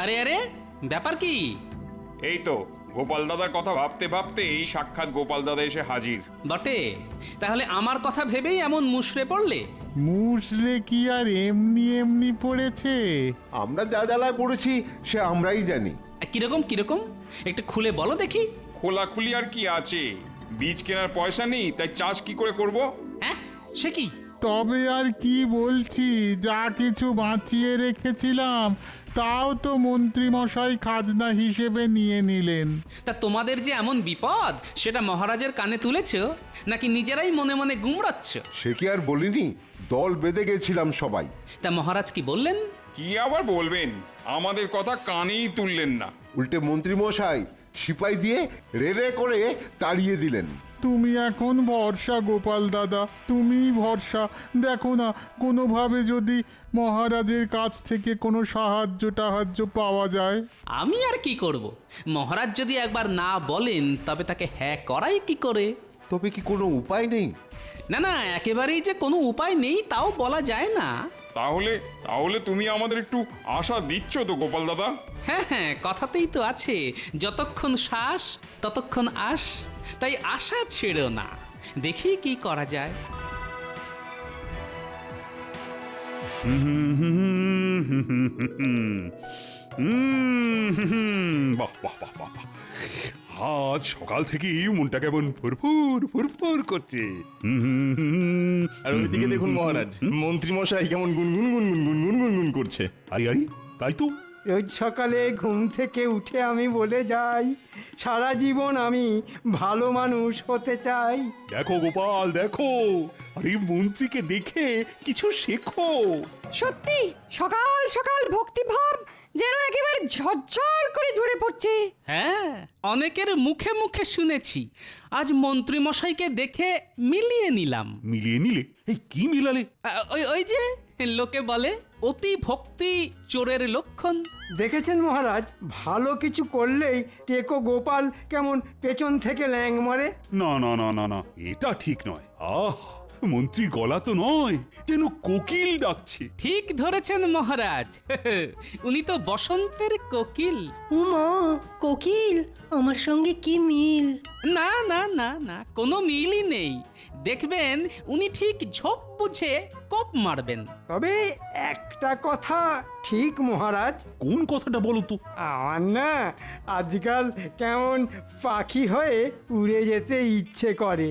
আরে আরে, ব্যাপার কি? এই তো গোপাল দাদার কথা ভাবতে ভাবতে এই সাক্ষাৎ গোপাল দাদা এসে হাজির। বটে, তাহলে আমার কথা ভেবেই এমন মুষড়ে পড়লে? মুষড়ে কি আর এমনি এমনি পড়েছে? আমরা যা জ্বালায় পড়েছি সে আমরাই জানি। কিরকম কিরকম একটু খুলে বলো দেখি। খোলাখুলি আর কি আছে, বীজ কেনার পয়সা নেই, তাই চাষ কি করে করব? হ্যাঁ, সে কি? তবে আর কি বলছি, যা কিছু বাঁচিয়ে রেখেছিলাম তাও তো মন্ত্রী মশাই খাজনা হিসেবে নিয়ে নিলেন। তা তোমাদের যে এমন বিপদ সেটা মহারাজের কানে তুলেছ, নাকি নিজেরাই মনে মনে গুমড়াচ্ছ? সে কি আর বলিনি, দল বেঁধে গেছিলাম সবাই। তা মহারাজ কি বললেন? কি আবার বলবেন, আমাদের কথা কানেই তুললেন না। উল্টে মন্ত্রী মশাই সিপাই দিয়ে রেড়ে করে তাড়িয়ে দিলেন। তুমি এখন ভরসা গোপাল দাদা, তুমিই ভরসা। দেখো না, কোনোভাবে যদি মহারাজের কাছ থেকে কোনো সাহায্য পাওয়া যায়। আমি আর কি করব? মহারাজ যদি একবার না বলেন তবে তাকে হ্যাঁ করাই কি করে? তবে কি কোনো উপায় নেই? না না, একেবারেই যে কোনো উপায় নেই তাও বলা যায় না। তাহলে তাহলে তুমি আমাদের একটু আশা দিচ্ছ তো গোপাল দাদা? হ্যাঁ হ্যাঁ, কথাতেই তো আছে, যতক্ষণ শ্বাস ততক্ষণ আশ। তাই আশা ছেড়ো না, দেখি কি করা যায়। বাহ বাহ বাহ বাহ বাহ। আজ সকাল থেকেই মনটা কেমন ফুরফুর ফুরফুর করছে। আর ওইদিকে দেখুন মহারাজ, মন্ত্রী মশাই কেমন গুনগুন গুনগুন গুনগুন গুনগুন করছে। আরে আরে, তাই তো। রোজ সকালে ঘুম থেকে উঠে আমি বলে যাই, সারা জীবন আমি ভালো মানুষ হতে চাই। দেখো গোপাল, দেখো, আরে মন্ত্রীকে দেখে কিছু শেখো। সত্যি সকাল সকাল ভক্তিভাব যেন একেবারে ঝরঝর করে ঝরে পড়ছে। হ্যাঁ, অনেকের মুখে মুখে শুনেছি, আজ মন্ত্রী মশাইকে দেখে মিলিয়ে নিলাম। মিলিয়ে নিলে? এই কি মিলালে? ওই ওই যে লোকে বলে অতি ভক্তি চোরের লক্ষণ। দেখেছেন মহারাজ, ভালো কিছু করলেই টেকো গোপাল কেমন পেছন থেকে ল্যাং মারে। না না না না না, এটা ঠিক নয়। আহ, মন্ত্রী গলা তো নয়, যেন কোকিল ডাকছে। ঠিক ধরেছেন মহারাজ, উনি তো বসন্তের কোকিল। উমা, কোকিল, আমার সঙ্গে কি মিল? না না না না, কোনো মিলই নেই। দেখবেন উনি ঠিক ঝোপ বুঝে কোপ মারবেন। তবে একটা কথা ঠিক মহারাজ, কোন কথাটা বলো তো? আমার না আজকাল কেমন পাখি হয়ে উড়ে যেতে ইচ্ছে করে।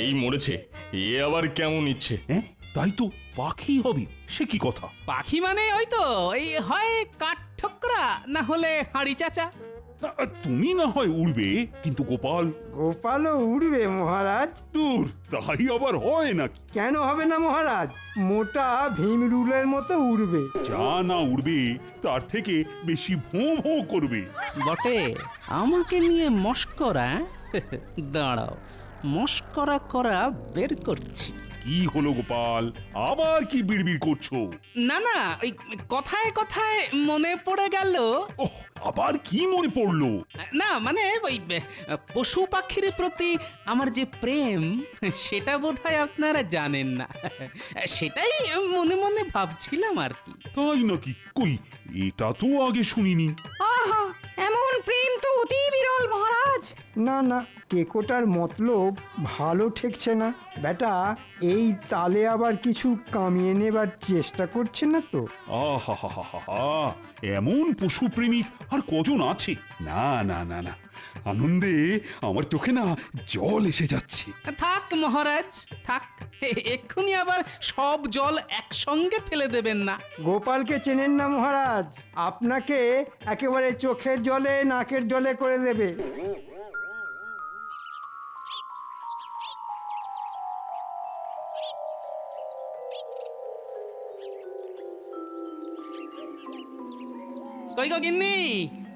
এই মরেছে, এ আবার কেমন ইচ্ছে? হ্যাঁ, তাই তো, পাখি হবে, সে কি কথা? পাখি মানে ওই তো, এই হয় কাঠ ঠোকরা, না হলে হাঁড়ি চাচা। তুমি না হয় উড়বে, কিন্তু গোপাল? গোপালও উড়বে মহারাজ। দূর, তাই আবার হয় নাকি? কেন হবে না মহারাজ, মোটা ভীমরুলের মতো উড়বে। যা না উড়বে তার থেকে বেশি ভোঁ ভোঁ করবে। বটে, আমাকে নিয়ে মস্করা? দাঁড়াও, মস্করা করা বের করছি। কি হলো গোপাল, আবার কি বিড়বিড় করছো? না না, ওই কথায় কথায় মনে পড়ে গেল। ওহ, আবার কি মনে পড়লো? না মানে ওই পশু পাখির প্রতি আমার যে প্রেম, সেটা বোধহয় আপনারা জানেন না। সেটাই মনে মনে ভাবছিলাম আর কি। তাই নাকি? কই, এটা তো আগে শুনিনি। আহা, এমন প্রেম তো অতি বিরল মহারাজ। না না, টেকোটার মতলব ভালো ঠেকছে না। বেটা এই তালে আবার কিছু কামিয়ে নেবার চেষ্টা করছে না তো? আহা হা হা হা, এমন পশু প্রেমিক আর কজন আছে? না না না না, আনন্দে আমার চোখে না জল এসে যাচ্ছে। থাক মহারাজ থাক, এক্ষুনি আবার সব জল একসঙ্গে ফেলে দেবেন না। গোপালকে চেনেন না মহারাজ, আপনাকে একেবারে চোখের জলে নাকের জলে করে দেবে। কই গো গিন্নি,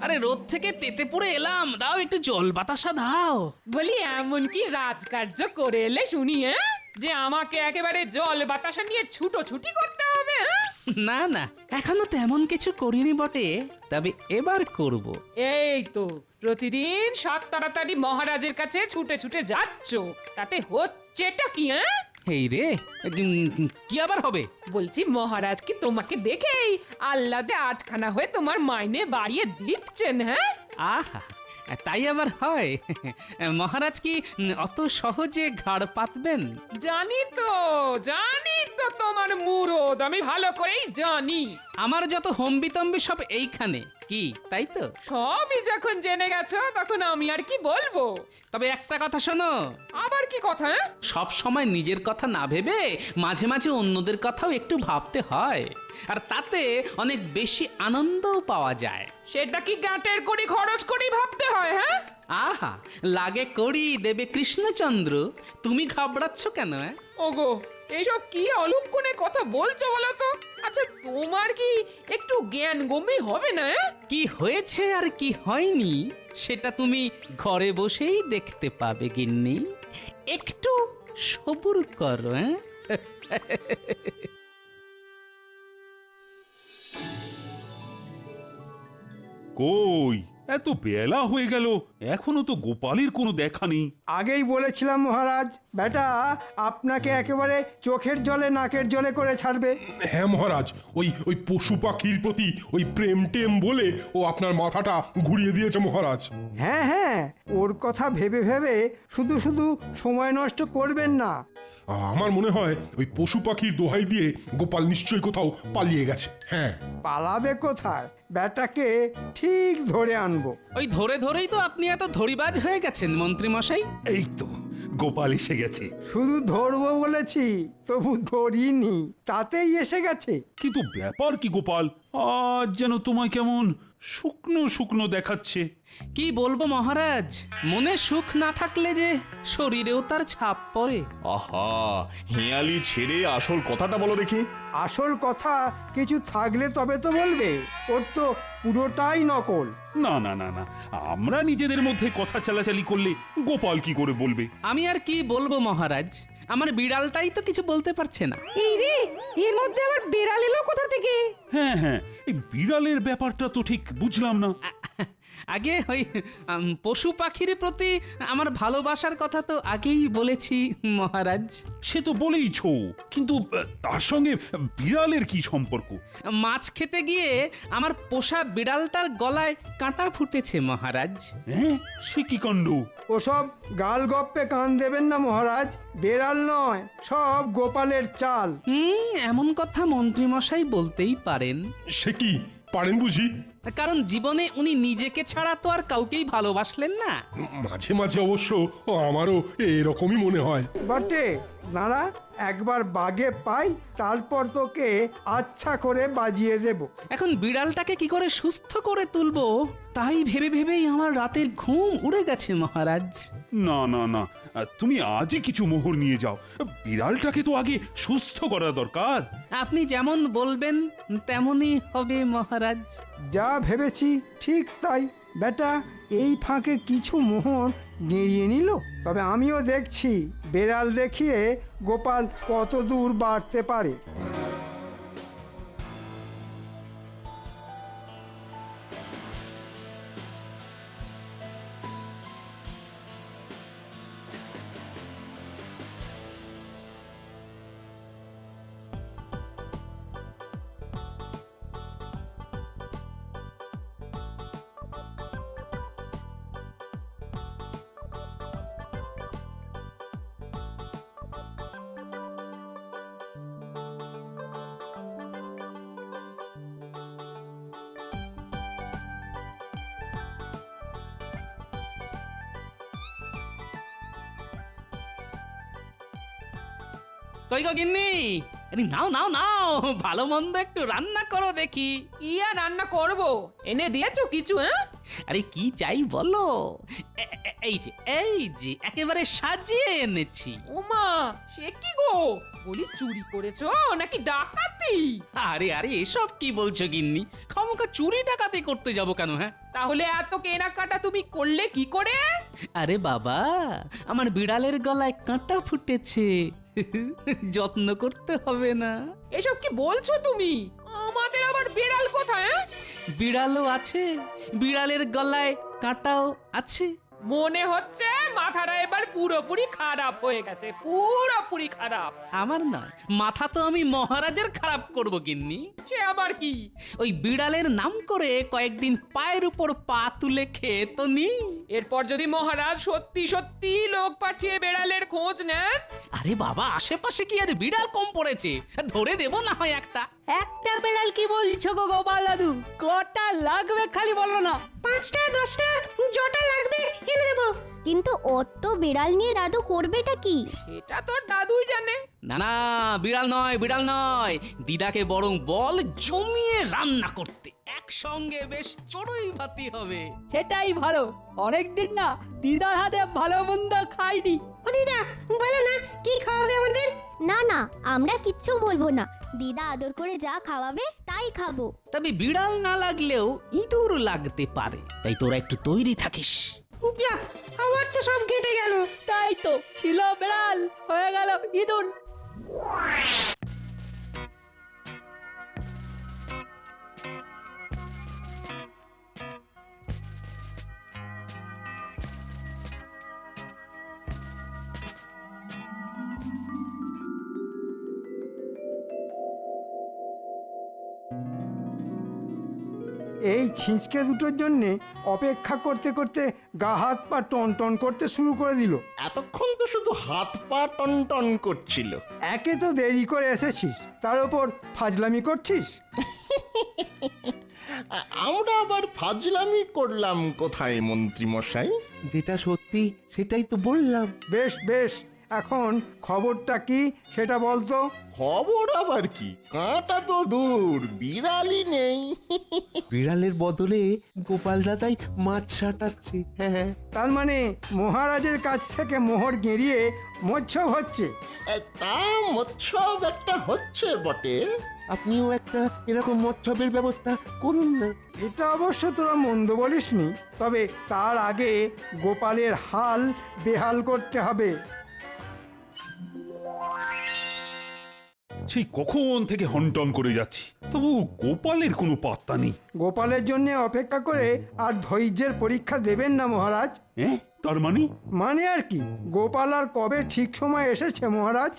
আরে রোদ থেকে তেতে পুড়ে এলাম, দাও একটু জল বাতাসা দাও। বলি এমন কি রাজকার্য করে এলে শুনি, যে আমাকে একেবারে জল বাতাসা নিয়ে ছুটোছুটি করতে হবে? না না, এখনো তেমন কিছু করিনি বটে, তবে এবার করব। এই তো প্রতিদিন সাত তাড়াতাড়ি মহারাজের কাছে ছুটে ছুটে যাচ্ছ, তাতে হচ্ছেটা কি? এই রে, কি আবার হবে? বলছি মহারাজ কি তোমাকে দেখেই আল্লাদে আটখানা হয়ে তোমার মাইনে বাড়িয়ে দিচ্ছেন? হ্যাঁ, আহা, তাই আবার হয়? মহারাজ কি অত সহজে ঘাড় পাতবেন? জানি তো তোমার মুরদ আমি ভালো করেই জানি। আমার যত হম্বিতম্বি সব এইখানে, কি তাই তো? সবই যখন জেনে গেছো তখন আমি আর কি বলবো। তবে একটা কথা শোনো, আবার কি কথা? সব সময় নিজের কথা না ভেবে মাঝে মাঝে অন্যদের কথাও একটু ভাবতে হয়, আর তাতে অনেক বেশি আনন্দও পাওয়া যায়। সেটা কি গাঁটের কড়ি খরচ করি ভাবতে হয়? হ্যাঁ, আহা, লাগে করি দেবে কৃষ্ণচন্দ্র, তুমি ঘাবড়াচ্ছ কেন? ওগো এইসব কি অলক্ষণে কথা বলছো বলো তো? আচ্ছা তোমার কি একটু জ্ঞান গম্যি হবে না? কি হয়েছে আর কি হয়নি সেটা তুমি ঘরে বসেই দেখতে পাবে গিন্নি, একটু সবুর করো। কই, এত বেলা হয়ে গেল, এখনো তো গোপালের কোনো দেখা নেই। আগেই বলেছিলাম মহারাজ, বেটা আপনাকে একেবারে চোখের জলে নাকের জলে করে ছাড়বে। হ্যাঁ মহারাজ, ওই পশু পাখির প্রতি ওই প্রেম টেম বলে ও আপনার মাথাটা ঘুরিয়ে দিয়েছে মহারাজ। হ্যাঁ হ্যাঁ, ওর কথা ভেবে ভেবে শুধু শুধু সময় নষ্ট করবেন না। আমার মনে হয় ওই পশু পাখির দোহাই দিয়ে গোপাল নিশ্চয়ই কোথাও পালিয়ে গেছে। হ্যাঁ, পালাবে কোথায়? বেটাকে ঠিক ধরে আনবো। ওই ধরে ধরেই তো আপনি এত ধরিবাজ হয়ে গেছেন মন্ত্রী মশাই। এই তো গোপাল এসে গেছে। শুধু ধরবো বলেছি, তবু ধরিনি, তাতেই এসে গেছে। কিন্তু ব্যাপার কি গোপাল, আজ যেন তোমায় কেমন শুকনো শুকনো দেখাচ্ছে। কি বলবো মহারাজ, মনে সুখ না থাকলে যে শরীরেও তার ছাপ পড়ে। আহা, হেয়ালি ছেড়ে আসল কথাটা বলো দেখি। আসল কথা কিছু থাকলে তবে তো বলবে, ওর তো পুরোটাই নকল। না না না না, আমরা নিজেদের মধ্যে কথা চালাচালি করলে গোপাল কি করে বলবে? আমি আর কি বলবো মহারাজ, আমার বিড়ালটাই তো কিছু বলতে পারছে না। এই রে, এর মধ্যে আবার বেড়াল এলো কোথা থেকে? হ্যাঁ হ্যাঁ, এই বিড়ালের ব্যাপারটা তো ঠিক বুঝলাম না। আগে ওই পশু পাখির প্রতি আমার ভালোবাসার কথা তো আগেই বলেছি মহারাজ। সে তো বলেইছো, কিন্তু তার সঙ্গে বিড়ালের কি সম্পর্ক? মাছ খেতে গিয়ে আমার পোষা বিড়ালটার গলায় কাঁটা ফুটেছে মহারাজ। হ্যাঁ, সে কি কাণ্ড! ওসব গাল গপ্পে কান দেবেন না মহারাজ, বেড়াল নয়, সব গোপালের চাল। এমন কথা মন্ত্রী মশাই বলতেই পারেন। সে কি পারেন বুঝি? কারণ জীবনে উনি নিজেকে ছাড়া তো আর কাউকেই ভালোবাসলেন না। মাঝে মাঝে অবশ্য আমারও এরকমই মনে হয়। বটে, দাঁড়া, একবার বাগে পাই, তারপর তোকে আচ্ছা করে বাজিয়ে দেব। এখন বিড়ালটাকে কি করে সুস্থ করে তুলবো তাই ভেবে ভেবেই আমার রাতের ঘুম উড়ে গেছে মহারাজ। না না না, তুমি আজই কিছু মোহর নিয়ে যাও, বিড়ালটাকে তো আগে সুস্থ করা দরকার। আপনি যেমন বলবেন তেমনই হবে মহারাজ। যা ভেবেছি ঠিক তাই। বেটা এই ফাঁকে কিছু মোহর গেঁড়িয়ে নিল, তবে আমিও দেখছি বেড়াল দেখিয়ে গোপাল কত দূর বাড়তে পারে। কই গো গিন্নি, আরে নাও নাও নাও, ভালো মন্দ একটু রান্না করো দেখি। কি আর রান্না করব? এনে দিয়েছো কিছু? হ্যাঁ, আরে কি চাই বলো, এই যে একেবারে সাজিয়ে এনেছি। ওমা, সে কি গো? বলি চুরি করেছো নাকি ডাকাতি? আরে আরে এসব কি বলছো গিন্নি, খামোকা চুরি ডাকাতি করতে যাব কেন? হ্যাঁ, তাহলে এত কেনাকাটা তুমি করলে কি করে? আরে বাবা, আমার বিড়ালের গলায় কাঁটা ফুটেছে, যত্ন করতে হবে না? এসব কি বলছো তুমি? আমাদের আবার বিড়াল কোথায়? বিড়ালও আছে, বিড়ালের গলায় কাঁটাও আছে। মনে হচ্ছে মাথাটা এবার পুরোপুরি খারাপ হয়ে গেছে, পুরোপুরি খারাপ। আমার নয়, মাথা তো আমি মহারাজের খারাপ করব গিন্নি। সে আবার কি? ওই বিড়ালের নাম করে কয়েকদিন পায়ের উপর পা তুলে খেয়ে তো নি। এরপর যদি মহারাজ সত্যি সত্যি লোক পাঠিয়ে বেড়ালের খোঁজ নেন, আরে বাবা, আশেপাশে কি আর বিড়াল কম পড়েছে? ধরে দেব না হয় একটা। একটা বেড়াল কি বলছো গো গোপাল দাদু? কটা লাগবে খালি বলো না। 5টা 10টা জটা লাগবে এনে দেবো। কিন্তু অত বিড়াল নিয়ে দাদু করবেটা কি? এটা তোর দাদুই জানে। না না, বিড়াল নয়, বিড়াল নয়, দিদাকে বরং বল জমিয়ে রান্না করতে, একসঙ্গে বেশ চড়ুই ভাতি হবে। সেটাই ভালো, অনেকদিন না দিদার হাতে ভালো মন্দ খাইনি। ও দিদা, বলো না কি খাওয়াবে আমাদের? না না, আমরা কিচ্ছু বলবো না। দিদা আদর করে যা খাওয়াবে তাই খাবো। তবে বিড়াল না লাগলেও ইঁদুর লাগতে পারে, তাই তোরা একটু তৈরি থাকিস। যা, আমার তো সব কেটে গেল। তাই তো, ছিল বেড়াল হয়ে গেল ইঁদুর। এই ছিঁচকে দুটোর জন্যে অপেক্ষা করতে করতে গা হাত পা টন টন করতে শুরু করে দিল। এতক্ষণ তো শুধু হাত পা টন টন করছিল। একে তো দেরি করে এসেছিস, তার উপর ফাজলামি করছিস। আমরা আবার ফাজলামি করলাম কোথায় মন্ত্রী মশাই? যেটা সত্যি সেটাই তো বললাম। বেশ বেশ, এখন খবরটা কি সেটা বলতো। খবর আবার কি, কাঁটা তো দূর, বিড়ালই নেই। বিড়ালের বদলে গোপাল দাদাই মাছ সাটাচ্ছে। হ্যাঁ, তার মানে মহারাজের কাছ থেকে মোহর গেঁড়িয়ে মৎসব হচ্ছে। তা মৎসব একটা হচ্ছে বটে। আপনিও একটা এরকম মৎসবের ব্যবস্থা করুন না। এটা অবশ্য তোরা মন্দ বলিসনি, তবে তার আগে গোপালের হাল বেহাল করতে হবে। সেই কখন থেকে হনটন করে যাচ্ছি, তবু গোপালের কোনো পাত্তা নেই। গোপালের জন্য অপেক্ষা করে আর ধৈর্যের পরীক্ষা দেবেন না মহারাজ। হ্যাঁ, তার মানে? মানে আর কি, গোপাল আর কবে ঠিক সময় এসেছে মহারাজ?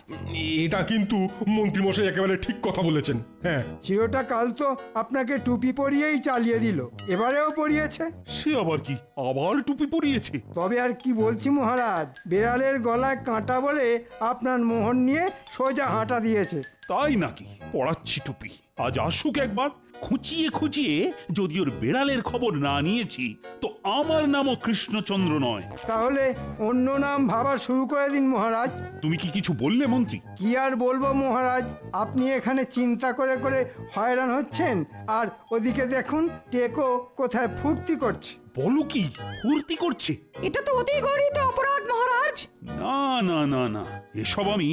এটা কিন্তু মন্ত্রীমশাই একেবারে ঠিক কথা বলেছেন। হ্যাঁ, চিরটা কাল তো আপনাকে টুপি পরিয়েই চালিয়ে দিল, এবারেও পরিয়েছে। সে আবার কি, আবার টুপি পরিয়েছে? তবে আর কি বলছি মহারাজ, বেড়ালের গলায় কাঁটা বলে আপনার মোহর নিয়ে সোজা হাঁটা দিয়েছে। তাই নাকি? পড়াচ্ছি টুপি, আজ আসুক একবার। খুঁচিয়ে খুঁচিয়ে যদি ওর বেড়ালের খবর না নিয়েছি, তো আমার নামও কৃষ্ণচন্দ্র নয়। তাহলে অন্য নাম ভাবা শুরু করে দিন মহারাজ। তুমি কি কিছু বললে মন্ত্রী? কি আর বলবো মহারাজ, আপনি এখানে চিন্তা করে করে হয়রান হচ্ছেন, আর ওদিকে দেখুন টেকো কোথায় ফুর্তি করছে। বলো কি, ফুর্তি করছে? এটা তো অতি গরিত অপরাধ মহারাজ। না না না না, এসব আমি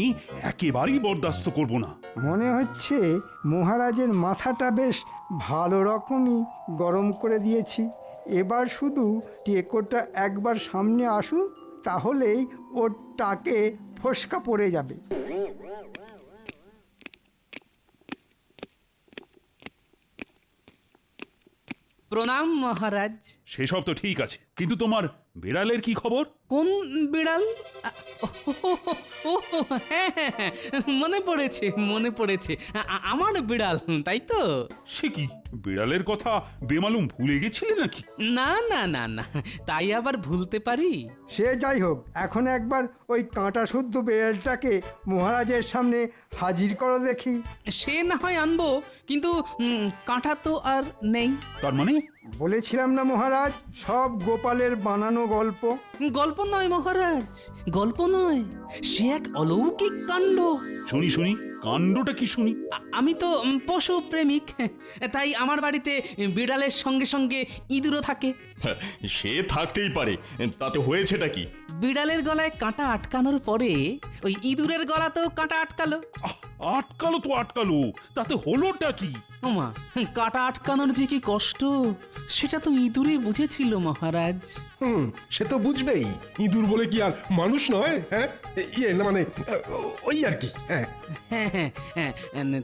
একেবারেই বরদাস্ত করব না। মনে হচ্ছে মহারাজের মাথাটা বেশ ভালো রকমই গরম করে দিয়েছি। এবার শুধু টেকোটা একবার সামনে আসুক, তাহলেই ওর টাকে ফসকা পড়ে যাবে। প্রণাম মহারাজ। সেসব তো ঠিক আছে, কিন্তু তোমার বিড়ালের কি খবর? কোন বিড়াল? ও হ্যাঁ হ্যাঁ হ্যাঁ, মনে পড়েছে মনে পড়েছে, আমার বিড়াল, তাই তো? সে কি, বিড়ালের কথা বেমালুম ভুলে গেছিলে নাকি? না না না না, তাই আবার ভুলতে পারি? সে যাই হোক, এখন একবার ওই কাঁটা শুদ্ধ বেড়ালটাকে মহারাজের সামনে হাজির করো দেখি। সে না হয় আনবো, কিন্তু কাঁটা তো আর নেই। তার মানে? বলেছিলাম না মহারাজ, সব গোপালের বানানো গল্প। গল্প নয় মহারাজ, গল্প নয়, সে এক অলৌকিক কাণ্ড। শুনি শুনি, কাণ্ডটা কি শুনি? আমি তো পশু প্রেমিক, তাই আমার বাড়িতে বিড়ালের সঙ্গে সঙ্গে ইঁদুরও থাকে। সে থাকতেই পারে, তাতে হয়েছেটা কি? বিড়ালের গলায় কাঁটা আটকানোর পরে ওই ইঁদুরের গলাতেও কাঁটা আটকালো। আটকালো তো আটকালো, তাতে হলোটা কি? ওমা, কাটা আটকানোর যে কি কষ্ট সেটা তো ইঁদুরই বুঝেছিল মহারাজ। সে তো বুঝবেই, ইঁদুর বলে কি আর মানুষ নয়? হ্যাঁ, ইয়ে না মানে ওই আর কি। হ্যাঁ, হ্যাঁ হ্যাঁ হ্যাঁ,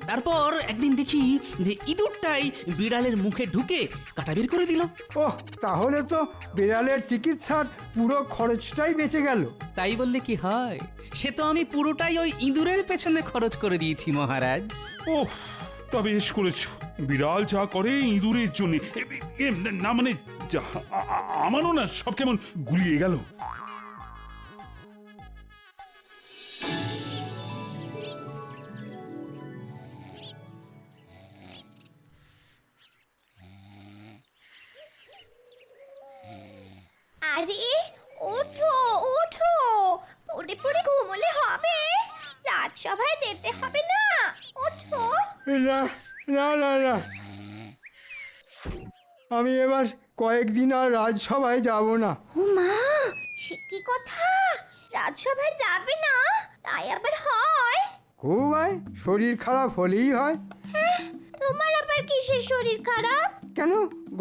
তারপর একদিন দেখি যে ইঁদুরটাই বিড়ালের মুখে ঢুকে কাটা বের করে দিল। ওহ, তাহলে তো বিড়ালের চিকিৎসার পুরো খরচটাই বেঁচে গেল। তাই বললে কি হয়, সে তো আমি পুরোটাই ওই ইঁদুরের পেছনে খরচ করে দিয়েছি মহারাজ। ওহ, তা বেশ করেছ। বিড়াল যা করে ইঁদুরের জন্য, না মানে আমারও না সব কেমন গুলিয়ে গেল। আরে ওঠো ওঠো, পড়ে পড়ে ঘুমোলে হবে, রাজসভায় যেতে হবে না, ওঠো। না না না না, আমি এবার কয়েকদিন আর রাজসভায় যাব না। ও মা, সে কি কথা, রাজসভায় যাবে না? তাই আবার হয়? খুব হয়, শরীর খারাপ হলেই হয়। হ্যাঁ, তোমার আবার কিসের শরীর খারাপ? কেন,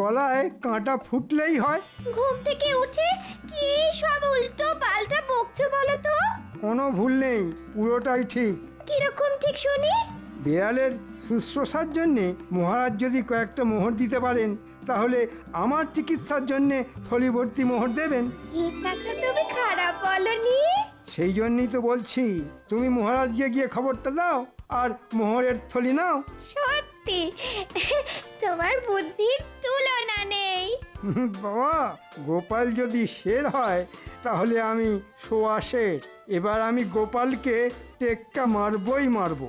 গলায় কাঁটা ফুটলেই হয়। ঘুম থেকে উঠে কি সব উল্টো পাল্টা বকছো বলো তো? কোনো ভুল নেই, পুরোটাই ঠিক। কিরকম ঠিক শুনি? বিড়ালের শুশ্রূষার জন্যে মহারাজ যদি কয়েকটা মোহর দিতে পারেন, তাহলে আমার চিকিৎসার জন্যে থলি ভর্তি মোহর দেবেন। এটা তো তুমি খারাপ বলনি। সেই জন্যই তো বলছি, তুমি মহারাজকে গিয়ে খবরটা দাও আর মোহরের থলি নাও। সত্যি তোমার বুদ্ধির তুলনা নেই। বাবা, গোপাল যদি শের হয় তাহলে আমি সোয়া শের। এবার আমি গোপালকে টেক্কা মারবই মারবো।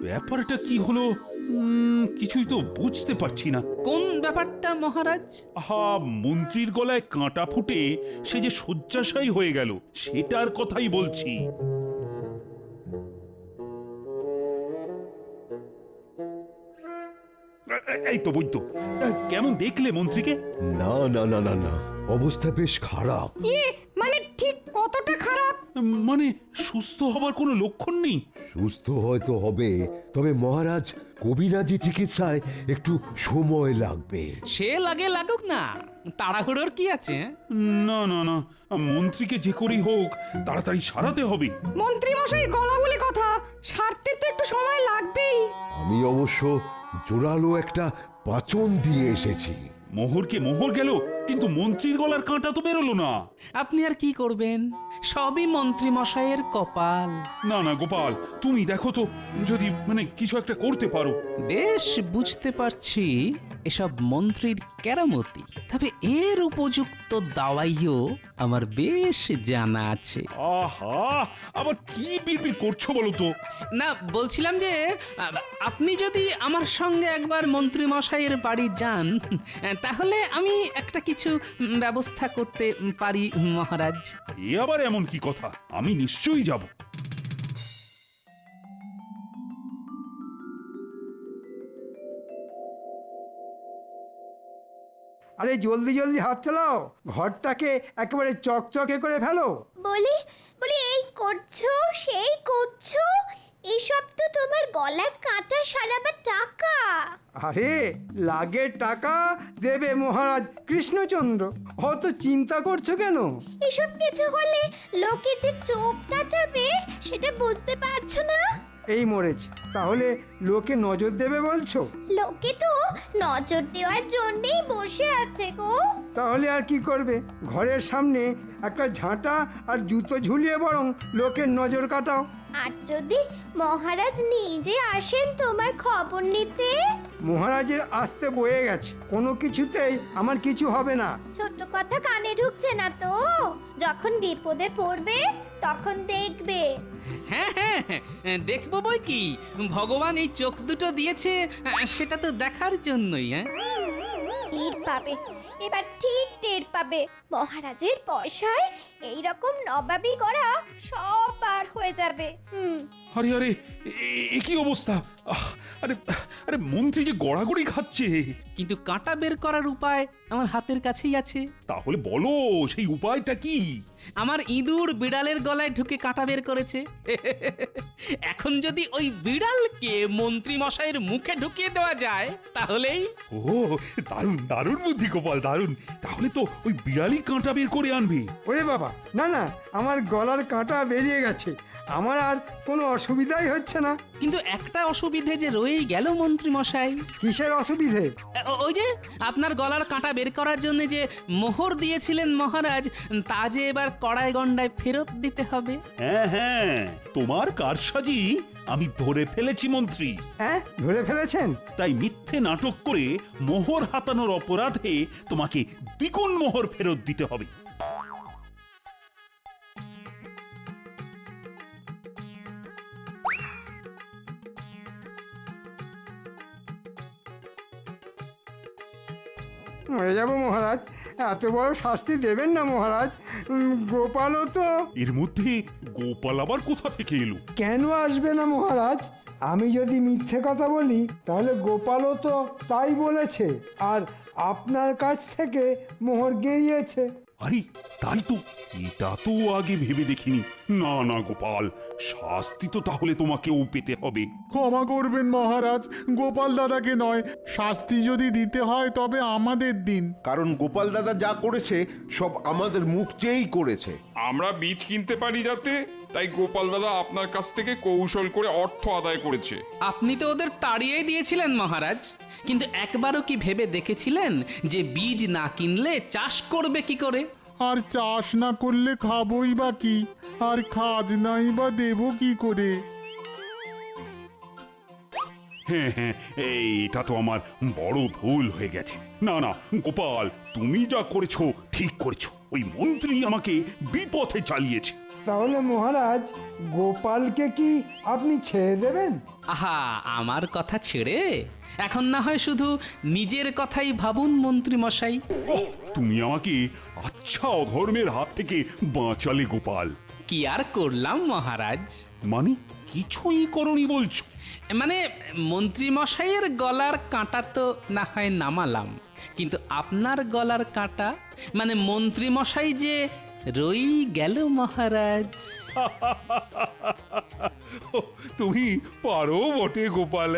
ব্যাপারটা কি হলো কিছুই তো বুঝতে পারছি না। কোন ব্যাপারটা মহারাজ? আহা, মন্ত্রীর গলায় কাঁটা ফুটে সে যে শয্যাশায়ী হয়ে গেল, সেটার কথাই বলছি। এই তো বৈদ্য, কেমন দেখলে মন্ত্রীকে? না না না না না, অবস্থা বেশ খারাপ। ইয়ে মানে ঠিক কতটা খারাপ? মানে সুস্থ হবার কোনো লক্ষণ নেই? সুস্থ হয়তো হবে, তবে মহারাজ কবিরাজি চিকিৎসায় একটু সময় লাগবে। সে লাগে লাগুক না, তাড়াহুড়োর কি আছে? না না না, মন্ত্রীকে যে করেই হোক তাড়াতাড়ি সারাতে হবে। মন্ত্রী মশাই গলা বলে কথা, সারতে তো একটু সময় লাগবেই। আমি অবশ্য জোরালো একটা পাচন দিয়ে এসেছি। মোহরকে মোহর গেল, কিন্তু মন্ত্রীর গলার কাঁটা তো বেরোলো না। আপনি আর কি করবেন, সবই মন্ত্রী মশাইয়ের কপাল। না না গোপাল, তুমি দেখো তো, যদি মানে কিছু একটা করতে পারো। বেশ বুঝতে পারছি এসব মন্ত্রীর কেরামতি, তবে এর উপযুক্ত দাওয়াইও আমার বেশ জানা আছে। আহা, আবার কি বিড়বিড় করছো বলো তো? না, বলছিলাম যে আপনি যদি আমার সঙ্গে একবার মন্ত্রী মশাইয়ের বাড়ি যান, তাহলে আমি একটা কিছু ব্যবস্থা করতে পারি মহারাজ। এ আবার এমন কি কথা, আমি নিশ্চয়ই যাব। আরে জলদি জলদি হাত চালাও, ঘরটাকে একেবারে চকচকে করে ফেলো। বলি বলি, এই করছো সেই করছো, এইসব তো তোমার গলার কাঁটা সারাবার টাকা। আরে লাগে টাকা দেবে মহারাজ কৃষ্ণচন্দ্র, অত চিন্তা করছো কেন? এসব কিছু হলে লোকে যে চোখ কাটাবে সেটা বুঝতে পারছো না? এই মরেছে, তাহলে লোকে নজর দেবে বলছো? লোকে তো নজর দেওয়ার জন্যই বসে আছে গো। তাহলে আর কি করবে, ঘরের সামনে একটা ঝাঁটা আর জুতো ঝুলিয়ে বরং লোকের নজর কাটাও। আর যদি মহারাজ নিজে আসেন তোমার খবর নিতে? মহারাজের আসতে বয়ে গেছে, কোনো কিছুতেই আমার কিছু হবে না। ছোট কথা কানে ঢুকছে না তো? যখন বিপদে পড়বে তখন দেখবে। হ্যাঁ হ্যাঁ হ্যাঁ, দেখবো বই কি, ভগবান এই চোখ দুটো দিয়েছে সেটা তো দেখার জন্যই। হ্যাঁ, টের পাবে, এবার ঠিক টের পাবে। মহারাজের পয়সায় এইরকম নবাবি করা সব পার হয়ে যাবে। আরে আরে, এ কি অবস্থা! আরে আরে মন্ত্রী যে গড়াগড়ি খাচ্ছে। কিন্তু কাঁটা বের করার উপায় আমার হাতের কাছেই আছে। তাহলে বলো সেই উপায়টা কি? আমার ইঁদুর বিড়ালের গলায় ঢুকে কাঁটা বের করেছে। এখন যদি ওই বিড়ালকে মন্ত্রী মশাইয়ের মুখে ঢুকিয়ে দেওয়া যায় তাহলেই। ও দারুণ দারুণ বুদ্ধি গোপাল, দারুণ। তাহলে তো ওই বিড়ালই কাঁটা বের করে আনবে। ওরে বাবা, না না, আমার গলার কাঁটা বেরিয়ে গেছে, আমার আর কোনো অসুবিধাই হচ্ছে না। কিন্তু একটা অসুবিধে যে রয়েই গেল মন্ত্রী মশাই। কিসের অসুবিধে? ওই যে আপনার গলার কাঁটা বের করার জন্য যে মোহর দিয়েছিলেন মহারাজ, তা যে এবার কড়াই গন্ডায় ফেরত দিতে হবে। হ্যাঁ হ্যাঁ, তোমার কারসাজি আমি ধরে ফেলেছি মন্ত্রী। হ্যাঁ, ধরে ফেলেছেন? তাই মিথ্যে নাটক করে মোহর হাতানোর অপরাধে তোমাকে দ্বিগুণ মোহর ফেরত দিতে হবে। মরে যাব মহারাজ, এত বড় শাস্তি দেবেন না মহারাজ। গোপালও তো। এর মধ্যে গোপাল আবার কোথা থেকে এলো? কেন আসবে না মহারাজ? আমি যদি মিথ্যে কথা বলি তাহলে গোপালও তো তাই বলেছে, আর আপনার কাছ থেকে মোহর গেড়িয়েছে। আরে তাই তো, এটা তো আগে ভেবে দেখিনি। না না গোপাল, শাস্তি তো তাহলে তোমাকেও পেতে হবে। ক্ষমা করবেন মহারাজ, গোপাল দাদাকে নয়, শাস্তি যদি দিতে হয় তবে আমাদের দিন। কারণ গোপাল দাদা যা করেছে সব আমাদের মুখ চেয়েই করেছে। আমরা বীজ কিনতে পারি যাতে, তাই গোপাল দাদা আপনার কাছ থেকে কৌশল করে অর্থ আদায় করেছে। আপনি তো ওদের তাড়িয়েই দিয়েছিলেন মহারাজ, কিন্তু একবারও কি ভেবে দেখেছিলেন যে বীজ না কিনলে চাষ করবে কি করে? আর চাষ না করলে খাবই বা কি, আর খাজনাই বা দেবো কি করে? হ্যাঁ হ্যাঁ, এইটা তো আমার বড় ভুল হয়ে গেছে। না না গোপাল, তুমি যা করেছো ঠিক করেছো। ওই মন্ত্রী আমাকে বিপথে চালিয়েছে। তাহলে মহারাজ, গোপালকে কি আপনি ছেড়ে দেবেন? আহা, আমার কথা ছেড়ে এখন না হয় শুধু নিজের কথাই ভাবুন মন্ত্রী মশাই। ওহ, তুমি আমাকে আচ্ছা অধর্মের হাত থেকে বাঁচালে গোপাল। কি আর করলাম মহারাজ? মানে কিছুই করনি বলছো? মানে মন্ত্রী মশাইয়ের গলার কাঁটা তো না হয় নামালাম, কিন্তু আপনার গলার কাঁটা মানে মন্ত্রী মশাই যে রই গেল মহারাজ। তুমি পারো বটে গোপাল।